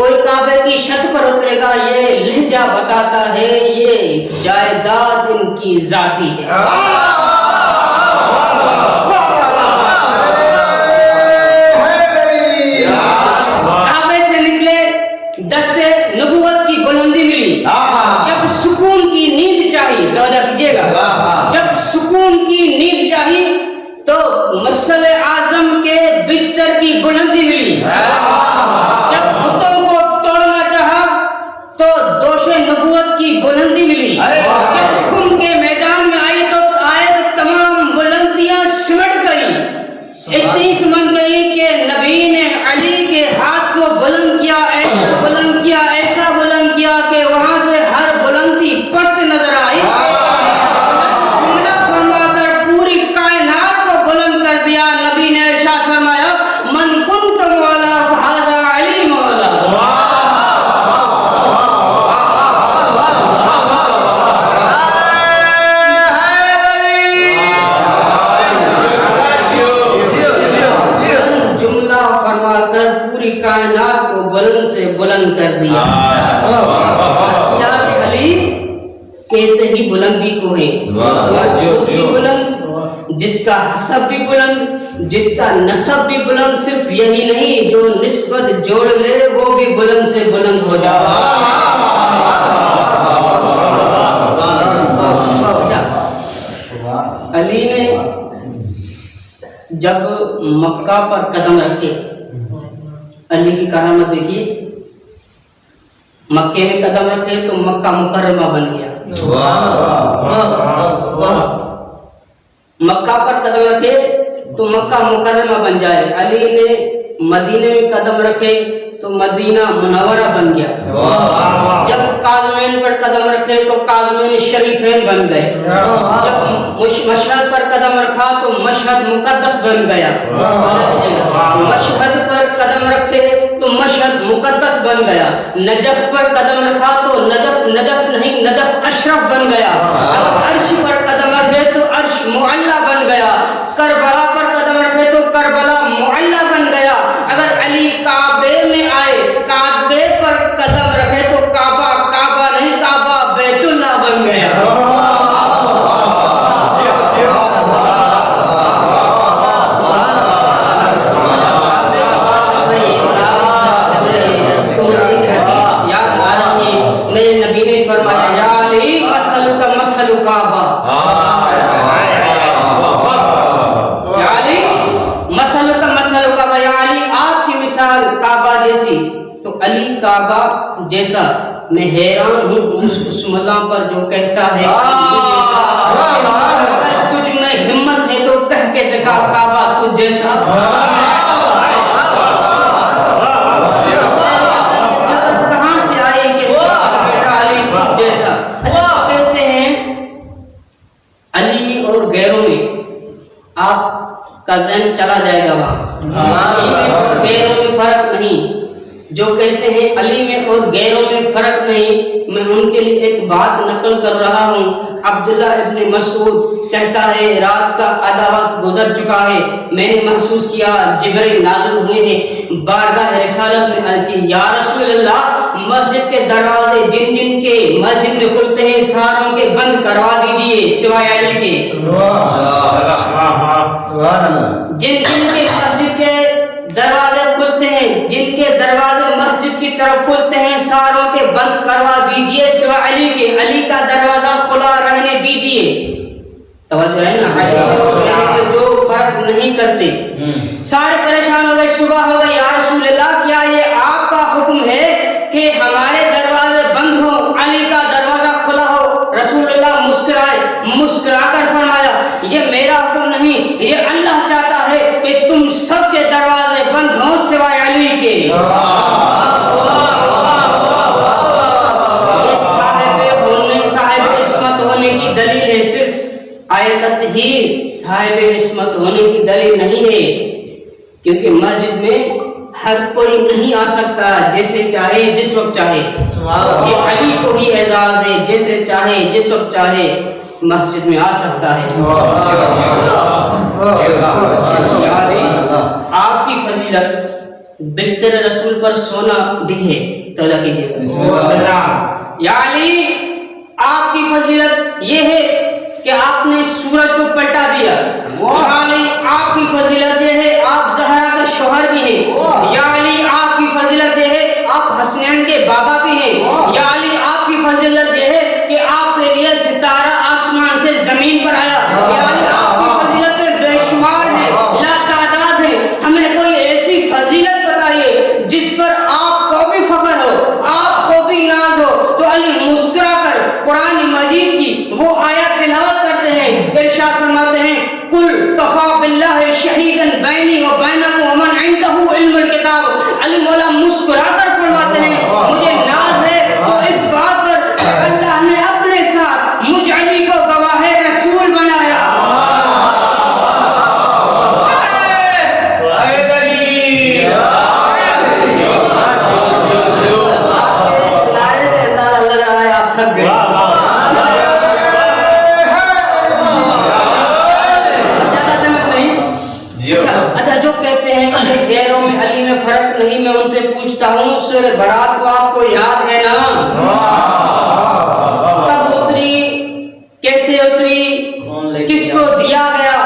کوئی کعبے کی چھت پر اترے گا، یہ لہجہ بتاتا ہے یہ جائیداد ان کی ذاتی ہے۔ کعبے سے نکلے، دستے نبوت کی بلندی ملی، جب سکون کی نیند چاہی، توجہ کیجیے گا، جب سکون کی نیند چاہی تو مرسل اعظم کے بستر کی بلندی ملی، جب بتوں کو توڑنا چاہا تو دوش نبوت کی بلندی ملی، جب خون کے میدان میں آئی تو تمام بلندیاں سمٹ گئی، اتنی سمٹ گئی کہ نبی نے علی کے ہاتھ کو بلند کیا، ایسا بلند کیا، ایسا بلند کیا کہ وہاں سے ہر بلندی پست نظر آئی، جملہ فرما کر پوری کائنات کو بلند کر دیا۔ نبی نے ارشاد فرمایا من کنت مولا فہذا علی مولا۔ جملہ فرما کر پوری کائنات کو بلند سے بلند کر دیا۔ علی کہتے ہی بلندی کو ہے، بھی بلند، جس کا حسب بھی بلند، جس کا نسب بھی بلند، صرف یہی نہیں جو نسبت جوڑ لے وہ بھی بلند سے بلند ہو جائے۔ علی نے جب مکہ پر قدم رکھے، علی کی کرامت دیکھیے، مکے میں قدم رکھے تو مکہ مکرمہ بن گیا، مکہ پر قدم رکھے تو مکہ مکرمہ بن جائے۔ علی نے مدینے میں قدم رکھے تو مدینہ منورہ بن گیا، جب کاظمین پر قدم رکھے تو کاظمین شریفین بن گئے، جب مشہد پر قدم رکھا تو مشہد مقدس بن گیا، مشہد پر قدم رکھے تو مشہد مقدس بن گیا، نجف پر قدم رکھا تو نجف نہیں نجف اشرف بن گیا، اگر عرش پر قدم رکھے تو عرش معلی بن گیا، کربلا پر قدم رکھے تو کربلا معلی بن گیا، اگر علی کعبے میں آئے کعبے پر قدم رکھے تو کعبہ نہیں کعبہ بیت اللہ بن گیا۔ میرے نبی نے فرمایا یا علی مسلک مسل کعبہ، یا علی مسلک مسل کعبہ، یا علی آپ کی مثال کعبہ جیسی، تو علی کعبہ جیسا، میں حیران ہوں اس ملا پر جو کہتا ہے اگر تجھ میں ہمت ہے تو کہہ کے دکھا کعبہ تجھ جیسا۔ کہاں سے آئی کہ بیٹا علی تجھ جیسا؟ اچھا کہتے ہیں علی میں اور غیروں میں آپ کا ذہن چلا جائے گا، وہاں علی میں اور غیروں میں فرق نہیں، جو کہتے ہیں علی میں اور غیروں میں فرق نہیں، میں ان کے لیے ایک بات نقل کر رہا ہوں۔ عبداللہ ابن مسعود کہتا ہے رات کا آدھا وقت گزر چکا ہے، میں نے محسوس کیا جبرائیل نازل ہوئے ہیں، بارگاہ رسالت میں عرض کی یا رسول اللہ مسجد کے دروازے جن جن کے مسجد میں کھلتے ہیں ساروں کے بند کروا دیجئے سوائے علی کے، جن جن کے مسجد کے دروازے کھلتے ہیں، جن کے دروازے مسجد کی طرف کھلتے ہیں ساروں کے بند کروا دیجئے سوائے علی کے، علی کا دروازہ کھلا رہنے دیجئے۔ توجہ ہے نا، علی جو فرق نہیں کرتے، سارے پریشان ہو گئے، صبح ہو گئی، یا رسول اللہ کیا یہ آپ کا حکم ہے کہ ہمارے دروازے بند ہو علی کا دروازہ کھلا ہو؟ رسول اللہ مسکرا کر فرمایا یہ میرا حکم نہیں، یہ اللہ چاہتا ہے کہ تم سب کے دروازے بند ہوں سوائے علی کے۔ یہ صاحب عصمت ہونے کی دلیل ہے، صرف آیت تطہیر صاحب عصمت ہونے کی دلیل نہیں ہے، کیونکہ مسجد میں ہر کوئی نہیں آ سکتا جیسے چاہے جس وقت چاہے، یہ علی کو ہی اعزاز ہے، جیسے چاہے جس وقت چاہے مسجد میں آ سکتا ہے۔ آپ کی فضیلت بستر رسول پر سونا بھی ہے. توجہ کیجیے گا. یا علی آپ کی فضیلت یہ ہے کہ آپ نے سورج کو پلٹا دیا. یا علی آپ کی فضیلت یہ ہے آپ زہرا کے شوہر بھی ہیں. یا علی آپ کی فضیلت یہ ہے آپ حسنین کے بابا بھی ہیں. یا علی آپ کی فضیلت یہ ہے کہ آپ کے لیے ستارہ آسمان سے زمین پر آیا. یا علی آپ کی فضیلتیں بے شمار ہیں, لا تعداد ہیں. ہمیں کوئی ایسی فضیلت بتائیے جس پر آپ کو بھی فخر ہو, آپ کو بھی ناز ہو. تو علی مسکرا کر قرآن مجید کی وہ آیات تلاوت کرتے ہیں. ارشاد فرماتے ہیں کل کفا باللہ شہیدا بینی و بینکم ومن عنده علم الکتاب. علی مولا مسکرا کر فرماتے ہیں مجھے ناز ہے تو اس بات پر اللہ نے اپنے ساتھ مجھ علی کو گواہ رسول بنایا. نعرے سے اندازہ لگ رہا ہے آپ تھک گئے. اچھا جو کہتے ہیں کہ غیروں میں علی میں فرق نہیں, میں ان سے پوچھتا ہوں سورہ برات کو آپ کو یاد ہے نا؟ کب اتری, کیسے اتری, کس کو دیا گیا؟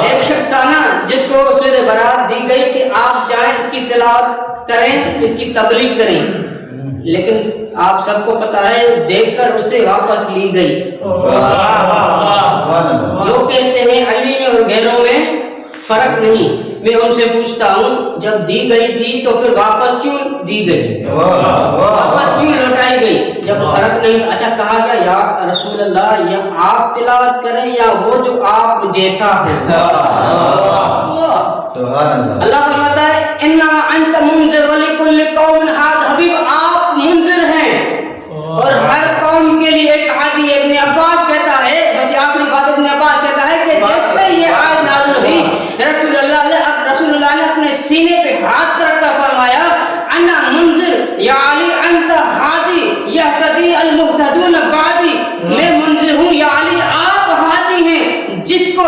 ایک شخص تھا نا جس کو سورہ برات دی گئی کہ آپ جائیں اس کی تلاوت کریں, اس کی تبلیغ کریں, لیکن آپ سب کو پتا ہے دیکھ کر اسے واپس لی گئی. جو کہتے ہیں علی میں اور غیروں میں فرق نہیں, میں ان سے پوچھتا ہوں جب دی گئی تھی تو پھر واپس کیوں دی گئی, واپس کیوں لوٹائی گئی جب فرق نہیں؟ اچھا کہا گیا یا رسول اللہ یا آپ تلاوت کریں یا وہ جو آپ جیسا ہے. اللہ فرماتا ہے انما انت منذر ولکل قوم ہاد. حبیب آپ منذر ہیں اور ہر قوم کے لیے ایک ہادی. ابن عباس کہتا ہے, بس آخری بات ابن عباس کہتا ہے کہ جیسے یہ آیت نازل ہوئی رسول اللہ نے اپنے سینے پہ ہاتھ رکھ کر فرمایا انا منذر یا علی انت ہادی یہتدی المہتدون بعدی. میں منذر ہوں یا علی آپ ہادی ہیں, جس کو